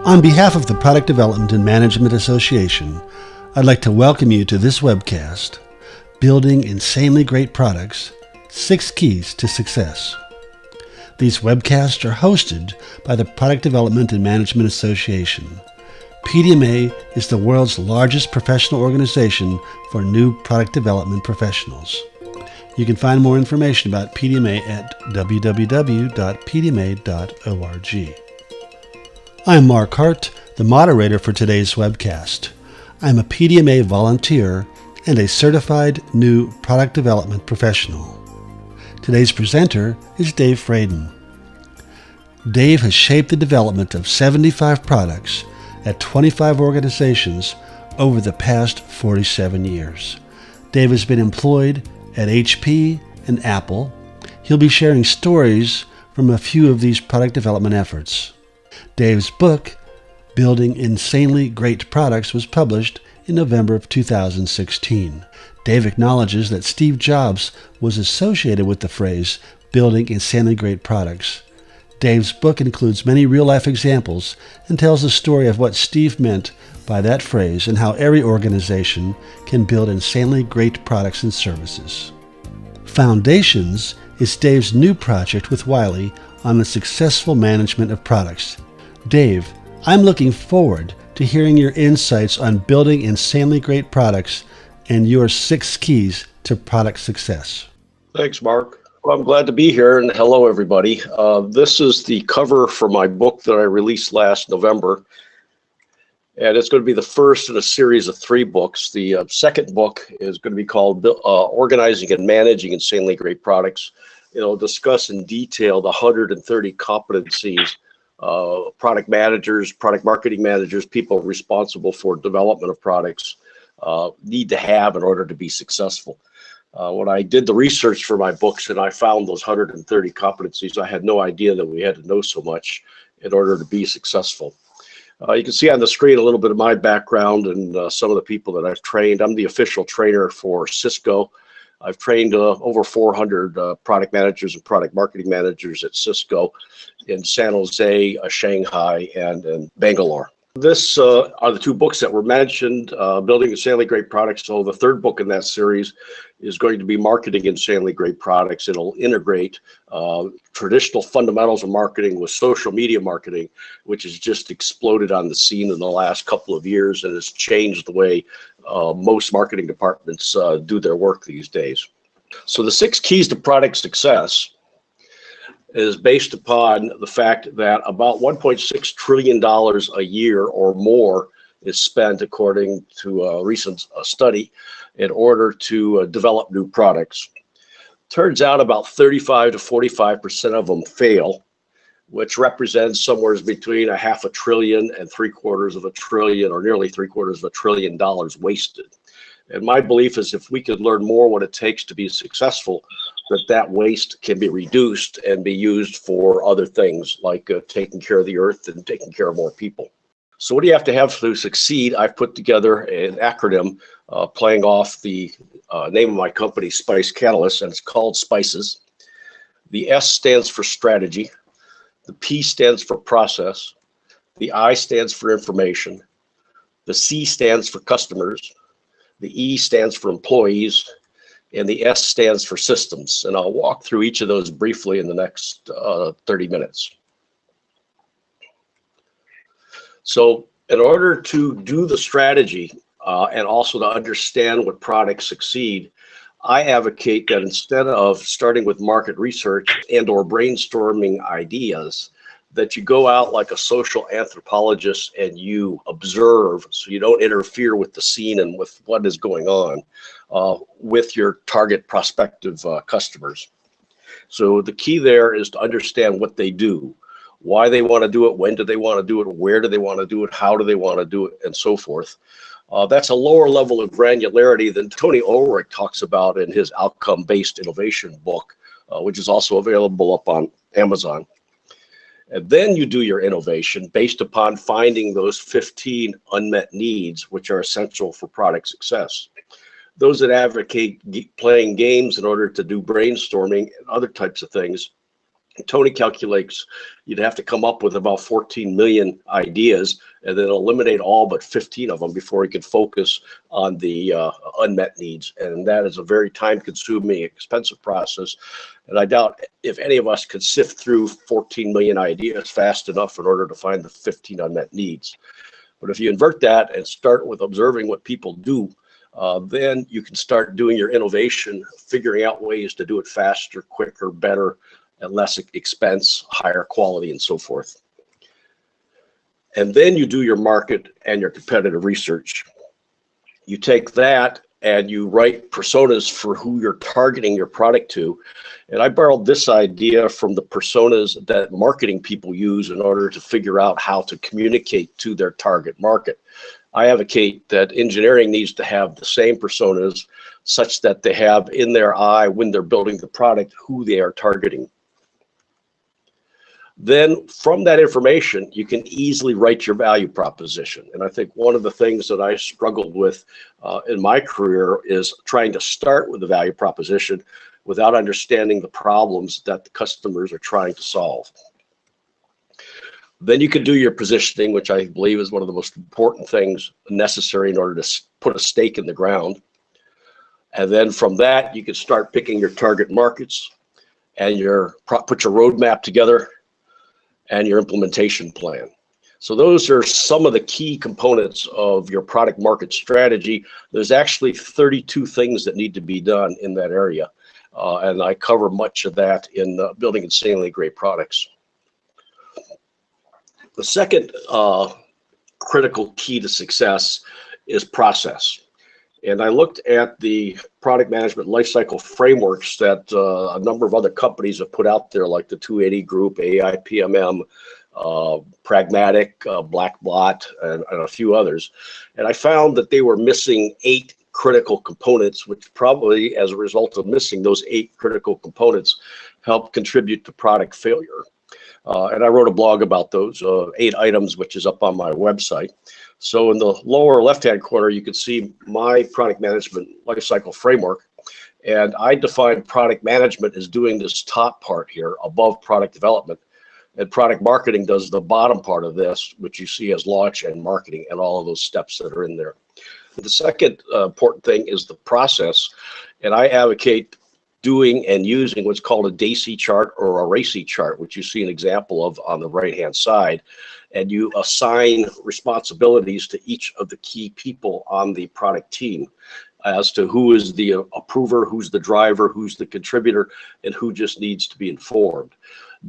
On behalf of the Product Development and Management Association, I'd like to welcome you to this webcast, Building Insanely Great Products, 6 Keys to Success. These webcasts are hosted by the Product Development and Management Association. PDMA is the world's largest professional organization for new product development professionals. You can find more information about PDMA at www.pdma.org. I'm Mark Hart, the moderator for today's webcast. I'm a PDMA volunteer and a certified new product development professional. Today's presenter is Dave Fraden. Dave has shaped the development of 75 products at 25 organizations over the past 47 years. Dave has been employed at HP and Apple. He'll be sharing stories from a few of these product development efforts. Dave's book, Building Insanely Great Products, was published in November of 2016. Dave acknowledges that Steve Jobs was associated with the phrase, building insanely great products. Dave's book includes many real-life examples and tells the story of what Steve meant by that phrase and how every organization can build insanely great products and services. Foundations is Dave's new project with Wiley on the successful management of products. Dave, I'm looking forward to hearing your insights on building insanely great products and your 6 keys to product success. Thanks, Mark. Well, I'm glad to be here, and hello, everybody. This is the cover for my book that I released last November, and it's going to be the first in a series of 3 books. The second book is going to be called Organizing and Managing Insanely Great Products. It'll discuss in detail the 130 competencies product managers, product marketing managers, people responsible for development of products need to have in order to be successful. When I did the research for my books and I found those 130 competencies, I had no idea that we had to know so much in order to be successful. You can see on the screen a little bit of my background and some of the people that I've trained. I'm the official trainer for Cisco. I've trained over 400 product managers and product marketing managers at Cisco in San Jose, Shanghai, and Bangalore. This are the 2 books that were mentioned, Building Insanely Great Products. So the 3rd book in that series is going to be Marketing Insanely Great Products. It'll integrate traditional fundamentals of marketing with social media marketing, which has just exploded on the scene in the last couple of years and has changed the way most marketing departments do their work these days. So the 6 keys to product success is based upon the fact that about $1.6 trillion a year or more is spent, according to a recent study, in order to develop new products. Turns out about 35 to 45% of them fail, which represents somewhere between $500 billion and $750 billion, or nearly $750 billion wasted. And my belief is if we could learn more what it takes to be successful, that waste can be reduced and be used for other things like taking care of the earth and taking care of more people. So what do you have to succeed? I've put together an acronym playing off the name of my company, Spice Catalyst, and it's called SPICES. The S stands for strategy. The P stands for process. The I stands for information. The C stands for customers. The E stands for employees. And the S stands for systems. And I'll walk through each of those briefly in the next 30 minutes. So in order to do the strategy and also to understand what products succeed, I advocate that instead of starting with market research and or brainstorming ideas, that you go out like a social anthropologist and you observe, so you don't interfere with the scene and with what is going on with your target prospective customers. So the key there is to understand what they do, why they want to do it, when do they want to do it, where do they want to do it, how do they want to do it, and so forth. That's a lower level of granularity than Tony Ulrich talks about in his outcome-based innovation book, which is also available up on Amazon. And then you do your innovation based upon finding those 15 unmet needs, which are essential for product success. Those that advocate playing games in order to do brainstorming and other types of things Tony calculates you'd have to come up with about 14 million ideas and then eliminate all but 15 of them before he could focus on the unmet needs. And that is a very time-consuming, expensive process. And I doubt if any of us could sift through 14 million ideas fast enough in order to find the 15 unmet needs. But if you invert that and start with observing what people do, then you can start doing your innovation, figuring out ways to do it faster, quicker, better, at less expense, higher quality, and so forth. And then you do your market and your competitive research. You take that and you write personas for who you're targeting your product to. And I borrowed this idea from the personas that marketing people use in order to figure out how to communicate to their target market. I advocate that engineering needs to have the same personas such that they have in their eye when they're building the product who they are targeting. Then from that information, you can easily write your value proposition. And I think one of the things that I struggled with in my career is trying to start with the value proposition without understanding the problems that the customers are trying to solve. Then you can do your positioning, which I believe is one of the most important things necessary in order to put a stake in the ground. And then from that, you can start picking your target markets and put your roadmap together and your implementation plan. So those are some of the key components of your product market strategy. There's actually 32 things that need to be done in that area. And I cover much of that in Building Insanely Great Products. The second critical key to success is process. And I looked at the product management lifecycle frameworks that a number of other companies have put out there, like the 280 Group, AIPMM, Pragmatic, Blackbot, and a few others. And I found that they were missing 8 critical components, which probably, as a result of missing those 8 critical components, helped contribute to product failure. And I wrote a blog about those 8 items, which is up on my website. So in the lower left-hand corner, you can see my product management lifecycle framework. And I define product management as doing this top part here above product development. And product marketing does the bottom part of this, which you see as launch and marketing and all of those steps that are in there. The second important thing is the process. And I advocate doing and using what's called a DAISY chart or a RACI chart, which you see an example of on the right-hand side. And you assign responsibilities to each of the key people on the product team as to who is the approver, who's the driver, who's the contributor, and who just needs to be informed.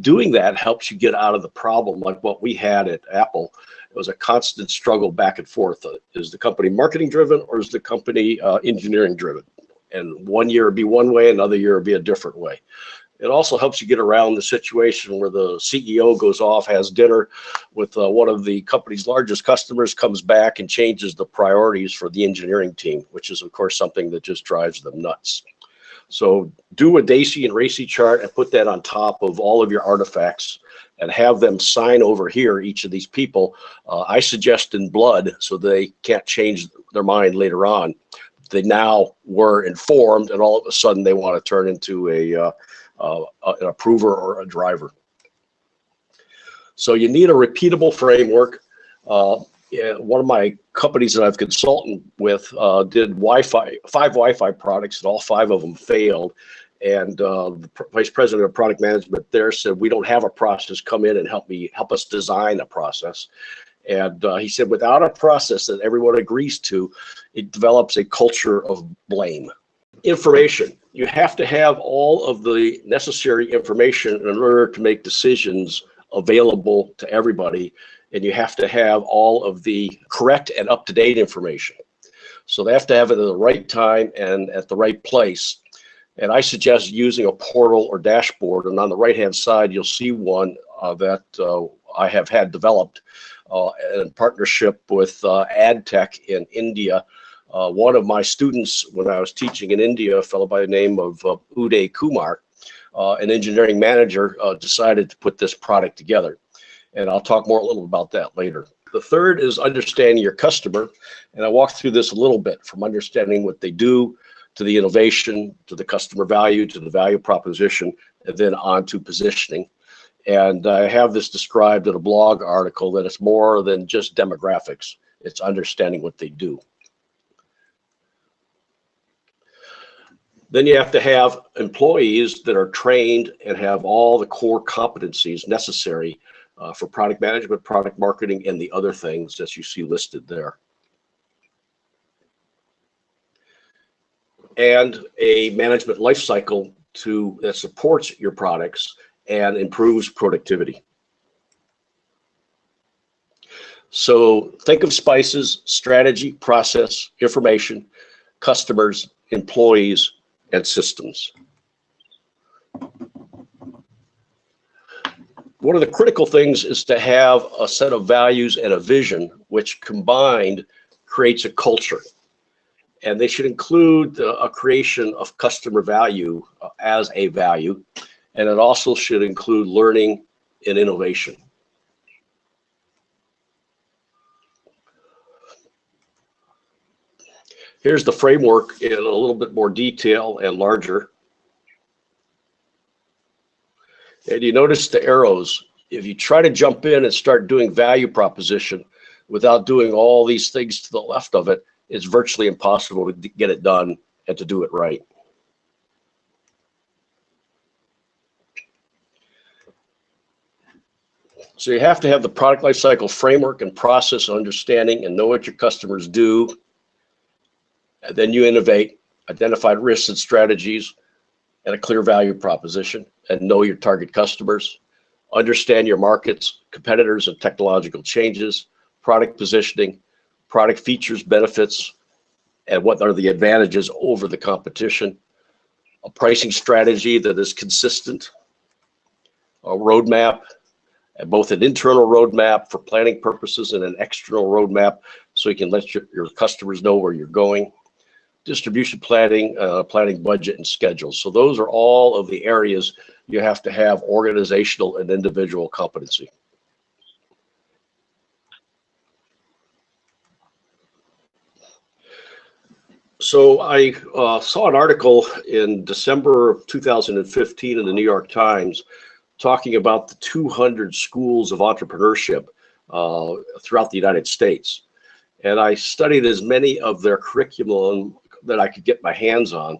Doing that helps you get out of the problem like what we had at Apple. It was a constant struggle back and forth. Is the company marketing driven or is the company engineering driven? And one year it'd be one way, another year it'd be a different way. It also helps you get around the situation where the CEO goes off, has dinner with one of the company's largest customers, comes back and changes the priorities for the engineering team, which is, of course, something that just drives them nuts. So do a DAISY and RACI chart and put that on top of all of your artifacts and have them sign over here, each of these people. I suggest in blood so they can't change their mind later on. They now were informed and all of a sudden they want to turn into an approver or a driver. So you need a repeatable framework. One of my companies that I've consulted with did Wi-Fi, 5 Wi-Fi products, and all 5 of them failed. And the vice president of product management there said, "We don't have a process. Come in and help us design a process." And he said, without a process that everyone agrees to, it develops a culture of blame. Information. You have to have all of the necessary information in order to make decisions available to everybody. And you have to have all of the correct and up-to-date information. So they have to have it at the right time and at the right place. And I suggest using a portal or dashboard. And on the right-hand side, you'll see one that I have had developed in partnership with AdTech in India. One of my students, when I was teaching in India, a fellow by the name of Uday Kumar, an engineering manager, decided to put this product together. And I'll talk more a little about that later. The third is understanding your customer. And I walked through this a little bit, from understanding what they do, to the innovation, to the customer value, to the value proposition, and then on to positioning. And I have this described in a blog article that it's more than just demographics. It's understanding what they do. Then you have to have employees that are trained and have all the core competencies necessary for product management, product marketing, and the other things that you see listed there. And a management life cycle that supports your products and improves productivity. So think of SPICEs: strategy, process, information, customers, employees, and systems. One of the critical things is to have a set of values and a vision, which combined creates a culture. And they should include a creation of customer value as a value. And it also should include learning and innovation. Here's the framework in a little bit more detail and larger. And you notice the arrows. If you try to jump in and start doing value proposition without doing all these things to the left of it, it's virtually impossible to get it done and to do it right. So you have to have the product lifecycle framework and process understanding and know what your customers do. And then you innovate, identify risks and strategies, and a clear value proposition, and know your target customers, understand your markets, competitors, and technological changes, product positioning, product features, benefits, and what are the advantages over the competition, a pricing strategy that is consistent, a roadmap, and both an internal roadmap for planning purposes and an external roadmap so you can let your customers know where you're going, distribution planning, planning budget and schedules. So those are all of the areas you have to have organizational and individual competency. So I saw an article in December of 2015 in the New York Times talking about the 200 schools of entrepreneurship throughout the United States. And I studied as many of their curriculum that I could get my hands on,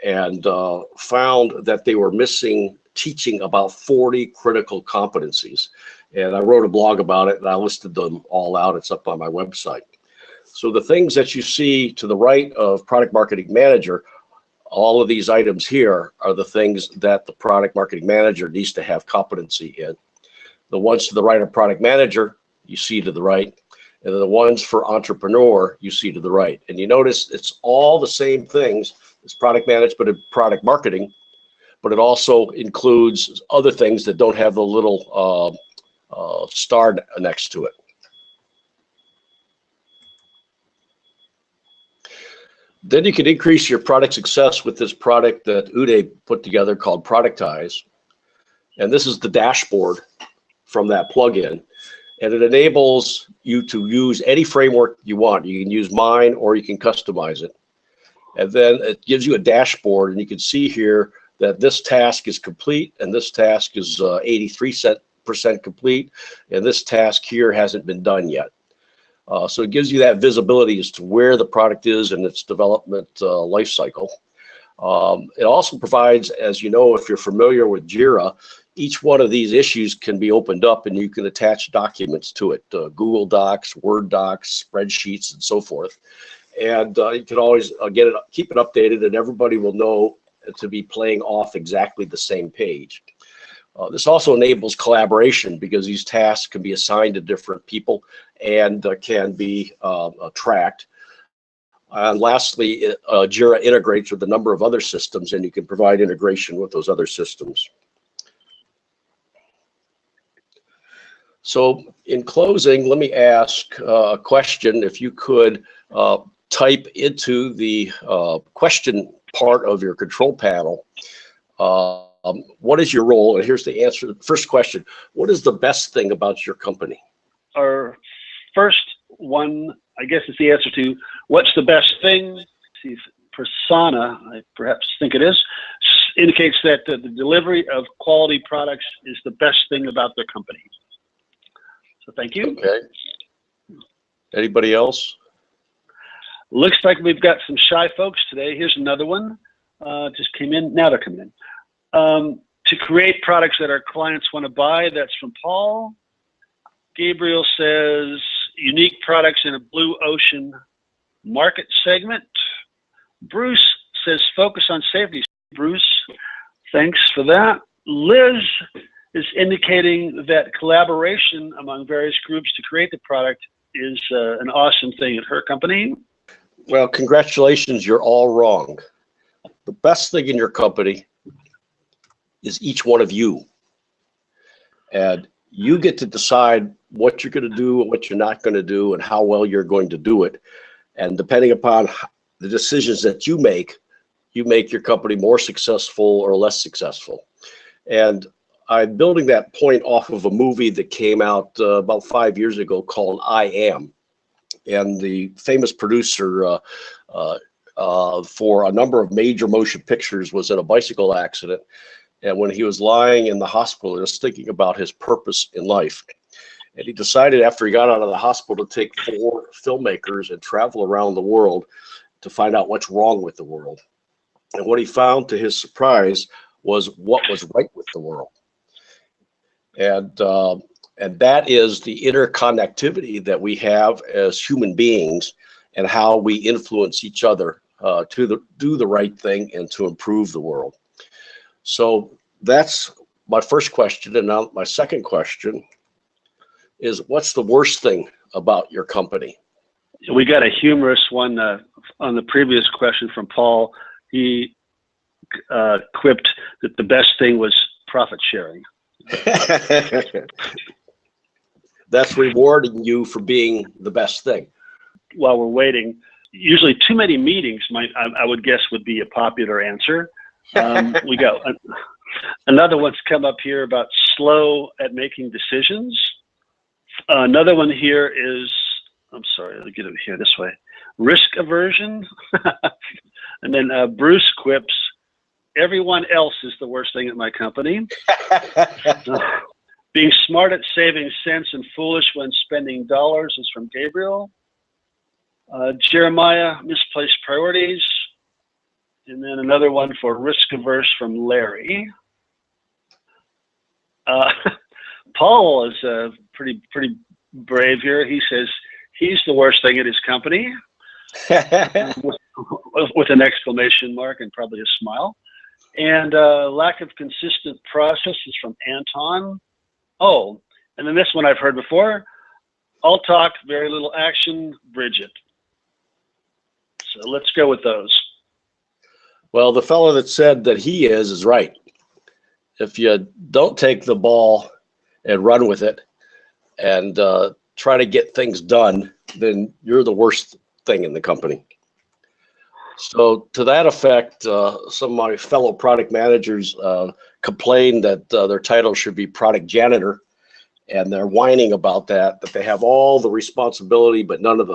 and found that they were missing teaching about 40 critical competencies. And I wrote a blog about it, and I listed them all out. It's up on my website. So the things that you see to the right of product marketing manager, all of these items here are the things that the product marketing manager needs to have competency in. The ones to the right of product manager, you see to the right, and then the ones for entrepreneur, you see to the right. And you notice it's all the same things as product management and product marketing, but it also includes other things that don't have the little star next to it. Then you can increase your product success with this product that Uday put together called Productize. And this is the dashboard from that plugin. And it enables you to use any framework you want. You can use mine or you can customize it. And then it gives you a dashboard, and you can see here that this task is complete and this task is 83% complete, and this task here hasn't been done yet. So it gives you that visibility as to where the product is in its development life cycle. It also provides, as you know, if you're familiar with Jira, each one of these issues can be opened up and you can attach documents to it, Google Docs, Word Docs, spreadsheets, and so forth. And you can always keep it updated, and everybody will know to be playing off exactly the same page. This also enables collaboration because these tasks can be assigned to different people and can be tracked. And lastly, Jira integrates with a number of other systems, and you can provide integration with those other systems. So in closing, let me ask a question. If you could type into the question part of your control panel, what is your role? And here's the answer. First question, what is the best thing about your company? Our first one, I guess, is the answer to what's the best thing. See, persona, I perhaps think it is, indicates that the delivery of quality products is the best thing about their company. So thank you. Okay. Anybody else? Looks like we've got some shy folks today. Here's another one. Just came in. Now they're coming in. To create products that our clients want to buy. That's from Paul. Gabriel says unique products in a blue ocean market segment. Bruce says focus on safety. Bruce, thanks for that. Liz is indicating that collaboration among various groups to create the product is an awesome thing at her company. Well, congratulations, you're all wrong. The best thing in your company is each one of you. And you get to decide what you're going to do and what you're not going to do and how well you're going to do it. And depending upon the decisions that you make your company more successful or less successful. And I'm building that point off of a movie that came out about 5 years ago called I Am. And the famous producer for a number of major motion pictures was in a bicycle accident. And when he was lying in the hospital, he was thinking about his purpose in life. And he decided after he got out of the hospital to take 4 filmmakers and travel around the world to find out what's wrong with the world. And what he found, to his surprise, was what was right with the world. And that is the interconnectivity that we have as human beings and how we influence each other to do the right thing and to improve the world. So that's my first question. And now my second question is, what's the worst thing about your company? We got a humorous one on the previous question from Paul. He quipped that the best thing was profit sharing. That's rewarding you for being the best thing. While we're waiting, usually too many meetings, I would guess, would be a popular answer. We got another one's come up here about slow at making decisions. Another one here is, I'm sorry, let me get it here this way. Risk aversion. And then Bruce quips, everyone else is the worst thing at my company. Being smart at saving cents and foolish when spending dollars is from Gabriel. Jeremiah, misplaced priorities. And then another one for risk averse from Larry. Paul is pretty brave here. He says he's the worst thing at his company, with an exclamation mark and probably a smile. And lack of consistent process is from Anton. Oh, and then this one I've heard before. All talk, very little action, Bridget. So let's go with those. Well, the fellow that said that he is right. If you don't take the ball and run with it and try to get things done, then you're the worst thing in the company. So to that effect, some of my fellow product managers complain that their title should be product janitor, and they're whining about that they have all the responsibility but none of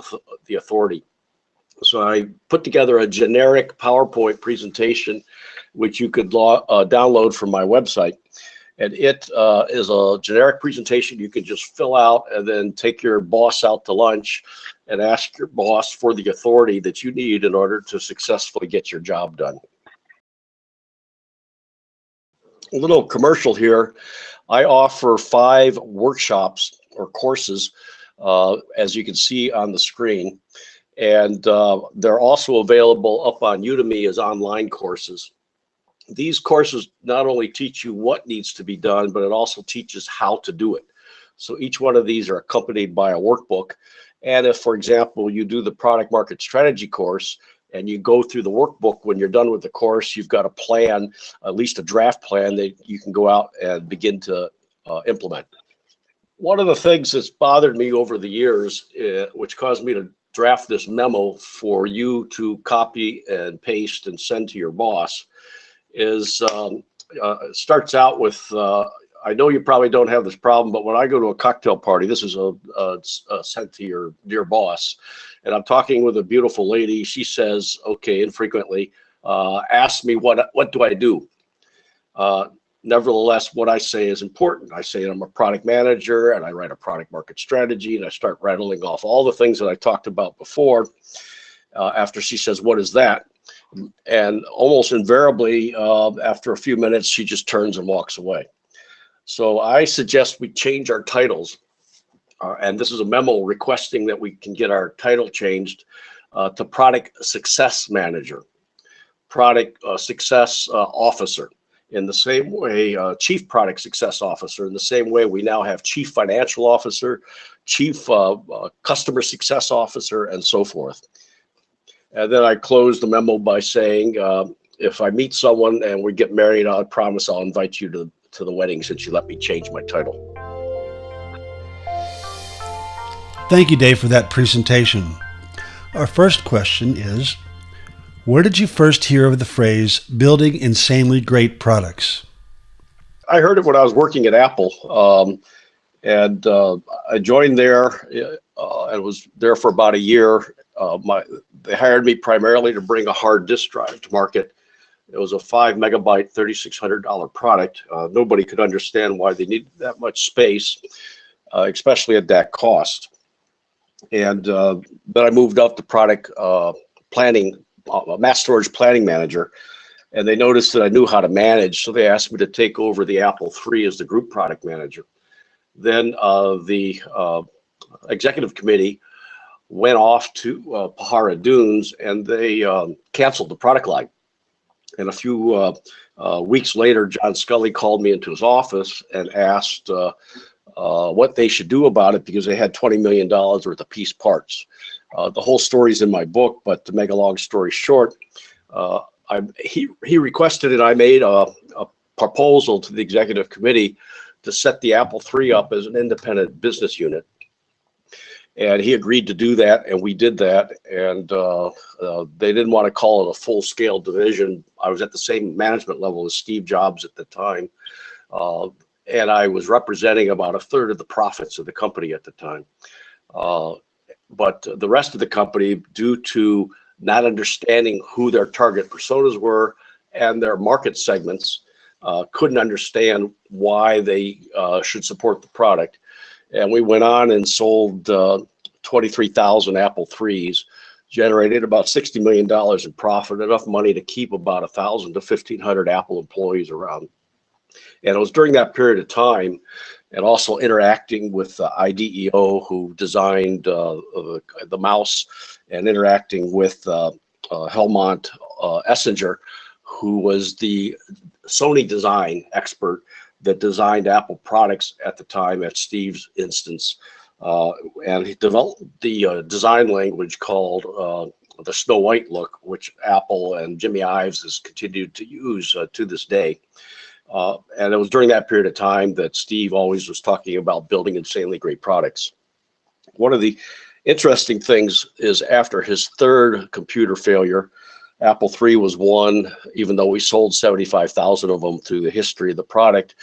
the authority. So I put together a generic PowerPoint presentation, which you could download from my website. And it is a generic presentation you can just fill out and then take your boss out to lunch and ask your boss for the authority that you need in order to successfully get your job done. A little commercial here. I offer 5 workshops or courses, as you can see on the screen. And they're also available up on Udemy as online courses. These courses not only teach you what needs to be done, but it also teaches how to do it. So each one of these are accompanied by a workbook. And if, for example, you do the product market strategy course and you go through the workbook, when you're done with the course, you've got a plan, at least a draft plan that you can go out and begin to implement. One of the things that's bothered me over the years, which caused me to draft this memo for you to copy and paste and send to your boss, is it starts out with, I know you probably don't have this problem, but when I go to a cocktail party, this is sent to your dear boss, and I'm talking with a beautiful lady. She says, okay, infrequently, ask me what do I do? Nevertheless, what I say is important. I say I'm a product manager and I write a product market strategy, and I start rattling off all the things that I talked about before. After she says, "What is that?" And almost invariably, after a few minutes, she just turns and walks away. So I suggest we change our titles. And this is a memo requesting that we can get our title changed to Product Success Manager, Product Success Officer. In the same way, Chief Product Success Officer. In the same way, we now have Chief Financial Officer, Chief Customer Success Officer, and so forth. And then I close the memo by saying, if I meet someone and we get married, I promise I'll invite you to the wedding since you let me change my title. Thank you, Dave, for that presentation. Our first question is, where did you first hear of the phrase building insanely great products? I heard it when I was working at Apple, and I joined there and was there for about a year. They hired me primarily to bring a hard disk drive to market. It was a 5 megabyte, $3,600 product. Nobody could understand why they needed that much space, especially at that cost. And then I moved up to product planning, mass storage planning manager, and they noticed that I knew how to manage, so they asked me to take over the Apple III as the group product manager. Then the executive committee went off to Pajara Dunes, and they canceled the product line. And a few weeks later, John Scully called me into his office and asked what they should do about it, because they had $20 million worth of piece parts. The whole story's in my book, but to make a long story short, he requested and I made a proposal to the executive committee to set the Apple III up as an independent business unit. And he agreed to do that, and we did that. And they didn't want to call it a full-scale division. I was at the same management level as Steve Jobs at the time. And I was representing about a third of the profits of the company at the time. But the rest of the company, due to not understanding who their target personas were and their market segments, couldn't understand why they should support the product. And we went on and sold 23,000 Apple IIIs, generated about $60 million in profit, enough money to keep about 1,000 to 1,500 Apple employees around. And it was during that period of time, and also interacting with IDEO, who designed the mouse, and interacting with Helmont Essinger, who was the Sony design expert that designed Apple products at the time at Steve's instance. And he developed the design language called the Snow White look, which Apple and Jimmy Ives has continued to use to this day. And it was during that period of time that Steve always was talking about building insanely great products. One of the interesting things is, after his third computer failure, Apple III was one, even though we sold 75,000 of them through the history of the product.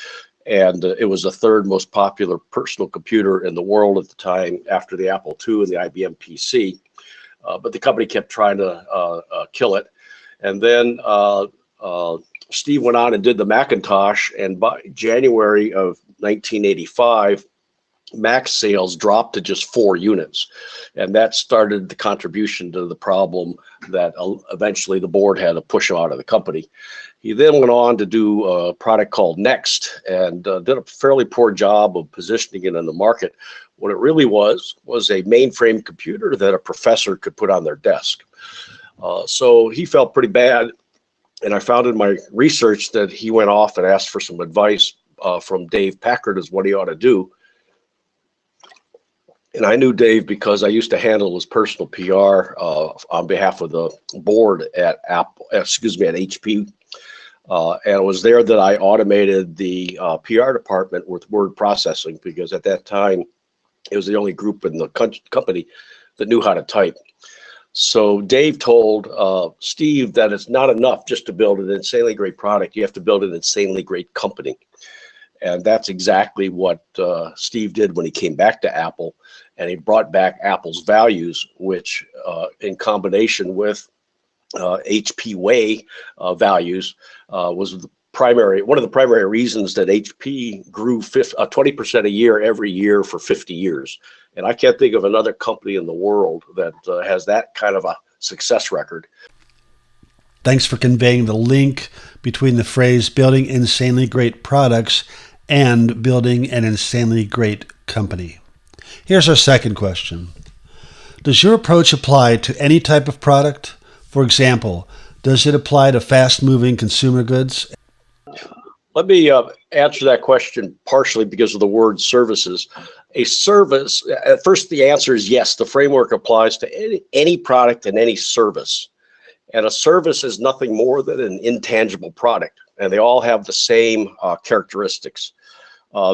And it was the third most popular personal computer in the world at the time, after the Apple II and the IBM PC. But the company kept trying to kill it. And then Steve went on and did the Macintosh, and by January of 1985, Mac sales dropped to just 4 units. And that started the contribution to the problem that eventually the board had to push him out of the company. He then went on to do a product called Next, and did a fairly poor job of positioning it in the market. What it really was a mainframe computer that a professor could put on their desk. So he felt pretty bad. And I found in my research that he went off and asked for some advice from Dave Packard as what he ought to do. And I knew Dave because I used to handle his personal PR on behalf of the board at at HP. And it was there that I automated the PR department with word processing, because at that time, it was the only group in the company that knew how to type. So Dave told Steve that it's not enough just to build an insanely great product. You have to build an insanely great company. And that's exactly what Steve did when he came back to Apple. And he brought back Apple's values, which in combination with HP Way values was one of the primary reasons that HP grew 20% a year every year for 50 years. And I can't think of another company in the world that has that kind of a success record. Thanks for conveying the link between the phrase building insanely great products and building an insanely great company. Here's our second question. Does your approach apply to any type of product? For example, does it apply to fast-moving consumer goods? Let me answer that question partially because of the word services. A service, at first the answer is yes, the framework applies to any product and any service. And a service is nothing more than an intangible product, and they all have the same characteristics.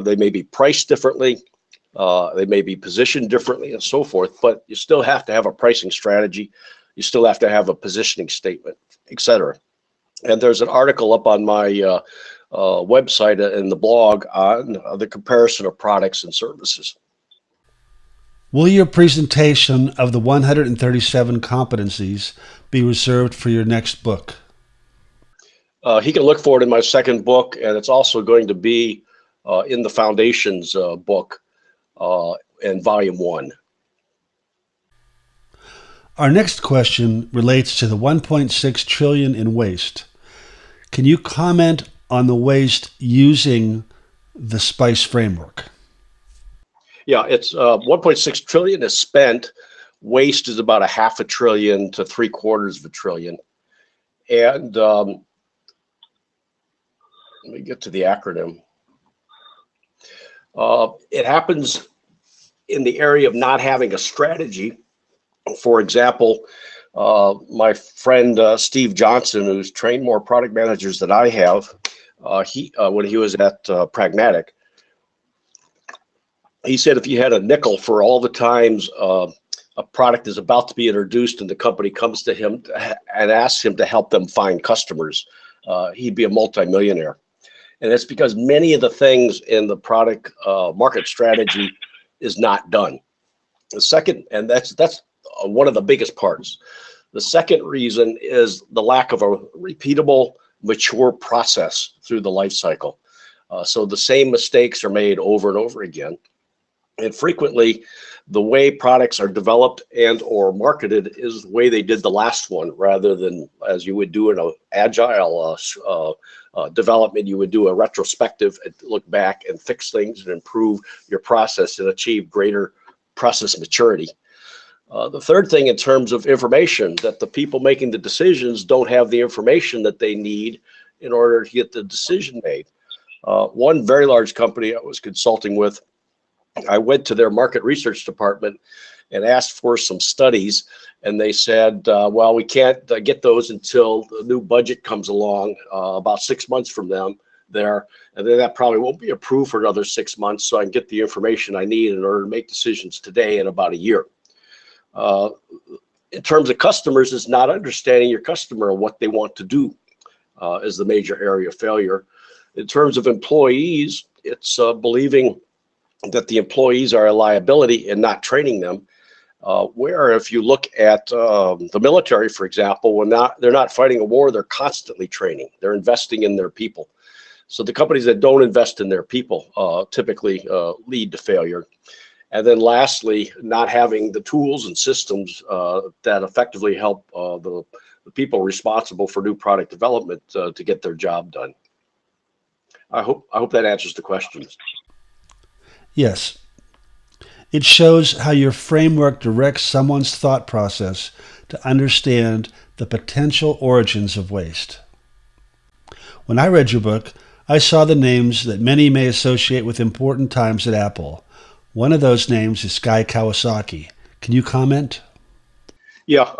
They may be priced differently, they may be positioned differently, and so forth, but you still have to have a pricing strategy, you still have to have a positioning statement, etc. And there's an article up on my website and the blog on the comparison of products and services. Will your presentation of the 137 competencies be reserved for your next book? He can look for it in my second book, and it's also going to be in the Foundations book in Volume 1. Our next question relates to the 1.6 trillion in waste. Can you comment on the waste using the SPICE framework? Yeah, it's 1.6 trillion is spent. Waste is about 0.5 trillion to 0.75 trillion. And let me get to the acronym. It happens in the area of not having a strategy. For example, my friend Steve Johnson, who's trained more product managers than I have, when he was at Pragmatic, he said if you had a nickel for all the times a product is about to be introduced and the company comes to him and asks him to help them find customers, he'd be a multimillionaire. And it's because many of the things in the product market strategy is not done. The second, and that's one of the biggest parts. The second reason is the lack of a repeatable, mature process through the life cycle. So the same mistakes are made over and over again. And frequently, the way products are developed and or marketed is the way they did the last one, rather than as you would do in an agile development, you would do a retrospective and look back and fix things and improve your process and achieve greater process maturity. The third thing in terms of information, that the people making the decisions don't have the information that they need in order to get the decision made. One very large company I was consulting with, I went to their market research department and asked for some studies, and they said, well, we can't get those until the new budget comes along about 6 months from there, and then that probably won't be approved for another 6 months, so I can get the information I need in order to make decisions today in about a year. In terms of customers, is not understanding your customer and what they want to do is the major area of failure. In terms of employees, it's believing that the employees are a liability and not training them. Where if you look at the military, for example, when they're not fighting a war, they're constantly training. They're investing in their people. So the companies that don't invest in their people typically lead to failure. And then lastly, not having the tools and systems that effectively help the people responsible for new product development to get their job done. I hope that answers the questions. Yes. It shows how your framework directs someone's thought process to understand the potential origins of waste. When I read your book, I saw the names that many may associate with important times at Apple. One of those names is Guy Kawasaki. Can you comment? Yeah,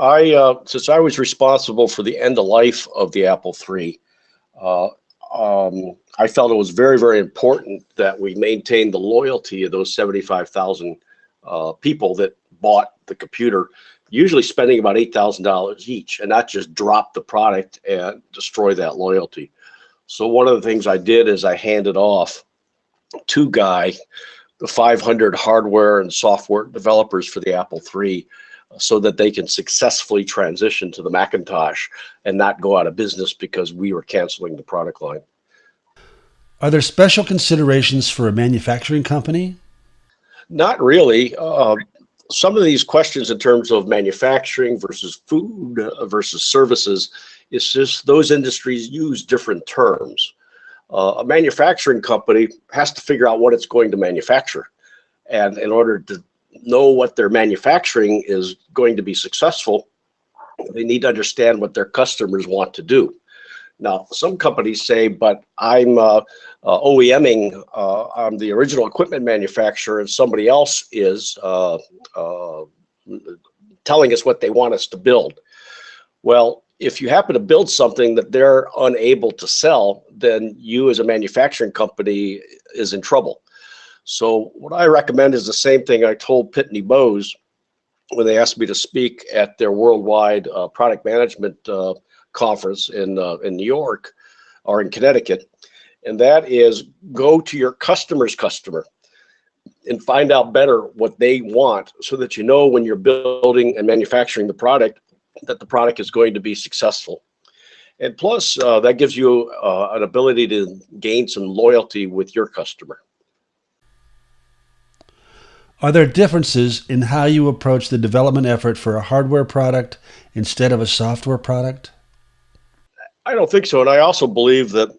since I was responsible for the end of life of the Apple III, I felt it was very, very important that we maintain the loyalty of those 75,000 people that bought the computer, usually spending about $8,000 each, and not just drop the product and destroy that loyalty. So one of the things I did is I handed off to Guy the 500 hardware and software developers for the Apple III so that they can successfully transition to the Macintosh and not go out of business because we were canceling the product line. Are there special considerations for a manufacturing company? Not really. Some of these questions in terms of manufacturing versus food versus services, it's just those industries use different terms. A manufacturing company has to figure out what it's going to manufacture. And in order to know what their manufacturing is going to be successful, they need to understand what their customers want to do. Now, some companies say, but I'm OEMing, I'm the original equipment manufacturer, and somebody else is telling us what they want us to build. Well, if you happen to build something that they're unable to sell, then you as a manufacturing company is in trouble. So what I recommend is the same thing I told Pitney Bowes when they asked me to speak at their worldwide product management conference in New York or in Connecticut, and that is go to your customer's customer and find out better what they want so that you know when you're building and manufacturing the product that the product is going to be successful. And plus, that gives you an ability to gain some loyalty with your customer. Are there differences in how you approach the development effort for a hardware product instead of a software product? I don't think so. And I also believe that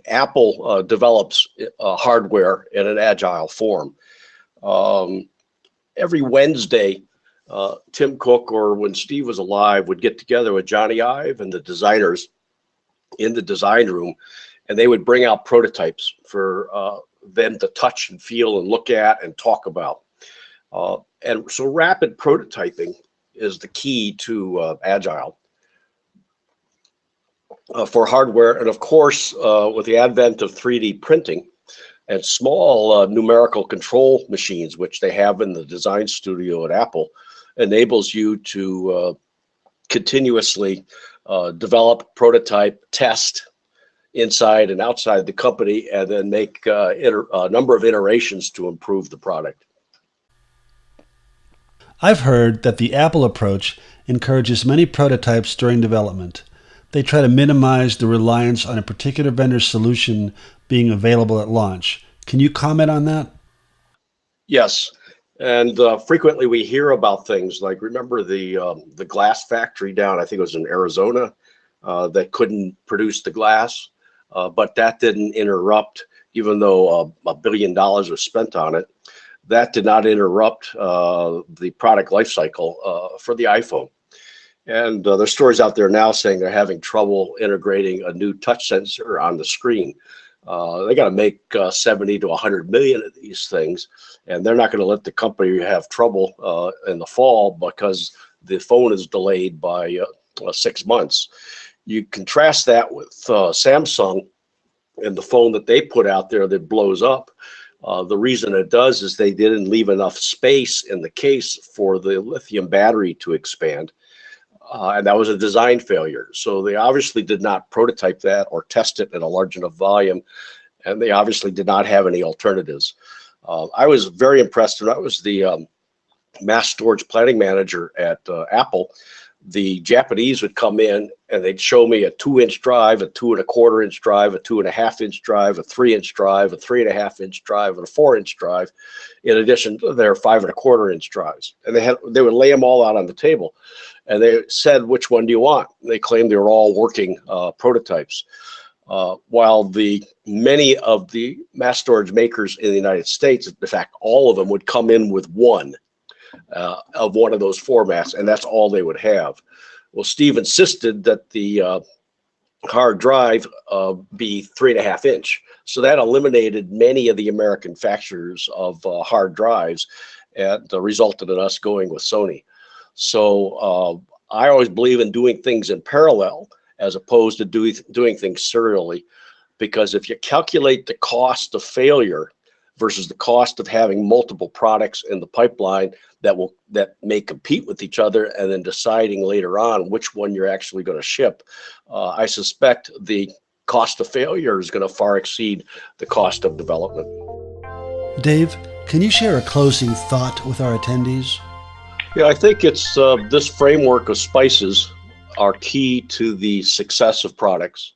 Apple develops hardware in an agile form. Every Wednesday, Tim Cook, or when Steve was alive, would get together with Johnny Ive and the designers in the design room, and they would bring out prototypes for them to touch and feel and look at and talk about. And so rapid prototyping is the key to agile for hardware. And of course, with the advent of 3D printing and small numerical control machines, which they have in the design studio at Apple, enables you to continuously develop, prototype, test inside and outside the company, and then make a number of iterations to improve the product. I've heard that the Apple approach encourages many prototypes during development. They try to minimize the reliance on a particular vendor's solution being available at launch. Can you comment on that? Yes, and frequently we hear about things like, remember the glass factory down, I think it was in Arizona, that couldn't produce the glass, but that didn't interrupt, even though $1 billion was spent on it, that did not interrupt the product life cycle for the iPhone. And there's stories out there now saying they're having trouble integrating a new touch sensor on the screen. They got to make 70 to 100 million of these things, and they're not going to let the company have trouble in the fall because the phone is delayed by 6 months. You contrast that with Samsung and the phone that they put out there that blows up. The reason it does is they didn't leave enough space in the case for the lithium battery to expand. And that was a design failure. So they obviously did not prototype that or test it in a large enough volume. And they obviously did not have any alternatives. I was very impressed when I was the mass storage planning manager at Apple. The Japanese would come in and they'd show me a 2-inch drive, a 2.25-inch drive, a 2.5-inch drive, a 3-inch drive, a 3.5-inch drive, and a 4-inch drive, in addition to their 5.25-inch drives. And they would lay them all out on the table. And they said, which one do you want? They claimed they were all working prototypes. While many of the mass storage makers in the United States, in fact, all of them would come in with one of one of those formats, and that's all they would have. Well, Steve insisted that the hard drive be 3.5-inch. So that eliminated many of the American manufacturers of hard drives and resulted in us going with Sony. So I always believe in doing things in parallel as opposed to doing things serially, because if you calculate the cost of failure versus the cost of having multiple products in the pipeline that may compete with each other, and then deciding later on which one you're actually going to ship, I suspect the cost of failure is going to far exceed the cost of development. Dave, can you share a closing thought with our attendees? Yeah, I think it's this framework of spices are key to the success of products.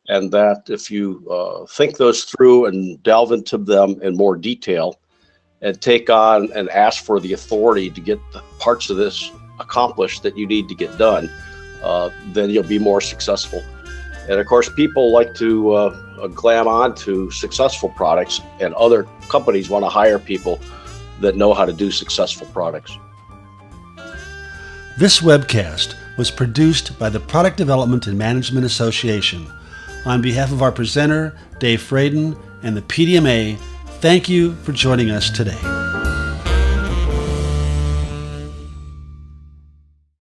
and that if you think those through and delve into them in more detail and take on and ask for the authority to get the parts of this accomplished that you need to get done, then you'll be more successful. And of course, people like to glam on to successful products, and other companies want to hire people that know how to do successful products. This webcast was produced by the Product Development and Management Association. On behalf of our presenter, Dave Fraden, and the PDMA, thank you for joining us today.